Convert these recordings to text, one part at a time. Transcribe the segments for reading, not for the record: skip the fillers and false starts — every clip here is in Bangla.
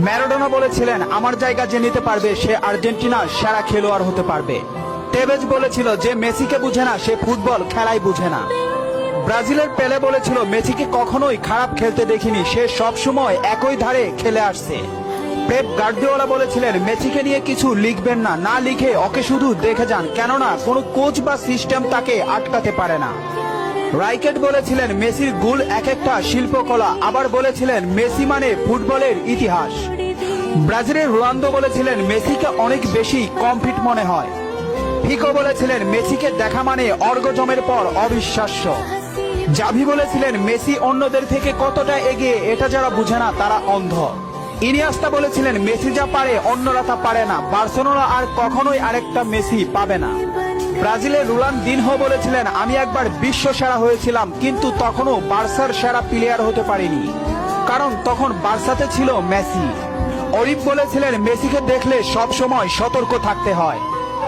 ম্যারাডোনা বলেছিলেন, আমার জায়গা যে নিতে পারবে সে আর্জেন্টিনার সেরা খেলোয়াড় হতে পারবে। টেভেজ বলেছিল, যে মেসিকে বুঝে না সে ফুটবল খেলাই বুঝে না। ব্রাজিলের পেলে বলেছিল, মেসিকে কখনোই খারাপ খেলতে দেখিনি, সে সব সময় একই ধারে খেলে আসছে। পেপ গার্দিওলা বলেছিলেন, মেসিকে নিয়ে কিছু লিখবেন না, না লিখে ওকে শুধু দেখে যান, কেননা কোনো কোচ বা সিস্টেম তাকে আটকাতে পারে না। রাইকেট বলেছিলেন, মেসির গোল এক একটা শিল্পকলা, আবার বলেছিলেন মেসি মানে ফুটবলের ইতিহাস। ব্রাজিলের রোনালদো বলেছিলেন, মেসিকে অনেক বেশি কমফিট মনে হয়। ফিকো বলেছিলেন, মেসিকে দেখা মানে অর্গজমের পর অবিশ্বাস্য। জাভি বলেছিলেন, মেসি অন্যদের থেকে কতটা এগিয়ে এটা যারা বুঝে না তারা অন্ধ। ইনিয়েস্তা বলেছিলেন, মেসি যা পারে অন্যরা তা পারে না, বার্সেলোনা আর কখনোই আরেকটা মেসি পাবে না। ব্রাজিলের রোনালদিনহো বলেছিলেন, আমি একবার বিশ্ব সেরা হয়েছিলাম, কিন্তু তখনও বার্সার সেরা প্লেয়ার হতে পারিনি, কারণ তখন বার্সাতে ছিল মেসি। অরিফ বলেছিলেন, মেসিকে দেখলে সব সময় সতর্ক থাকতে হয়।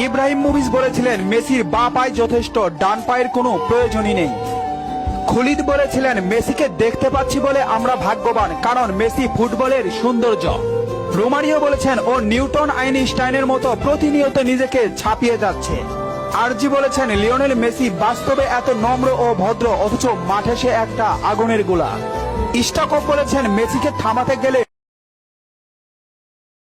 ইব্রাহিম মুভিজ বলেছিলেন, মেসির বাঁ পায়ে যথেষ্ট, ডান পায়ের কোনো প্রয়োজনই নেই। খুলিদ বলেছিলেন, মেসিকে দেখতে পাচ্ছি বলে আমরা ভাগ্যবান, কারণ মেসি ফুটবলের সৌন্দর্য। রোমারিও বলেছেন, ও নিউটন আইনস্টাইনের মতো প্রতিনিয়ত নিজেকে ছাপিয়ে যাচ্ছে। আরজি বলেছেন, লিওনেল মেসি বাস্তবে এত নম্র ও ভদ্র, অথচ মাঠে সে একটা আগুনের গোলা। ইস্টাকোভ বলেছেন, মেসিকে থামাতে গেলে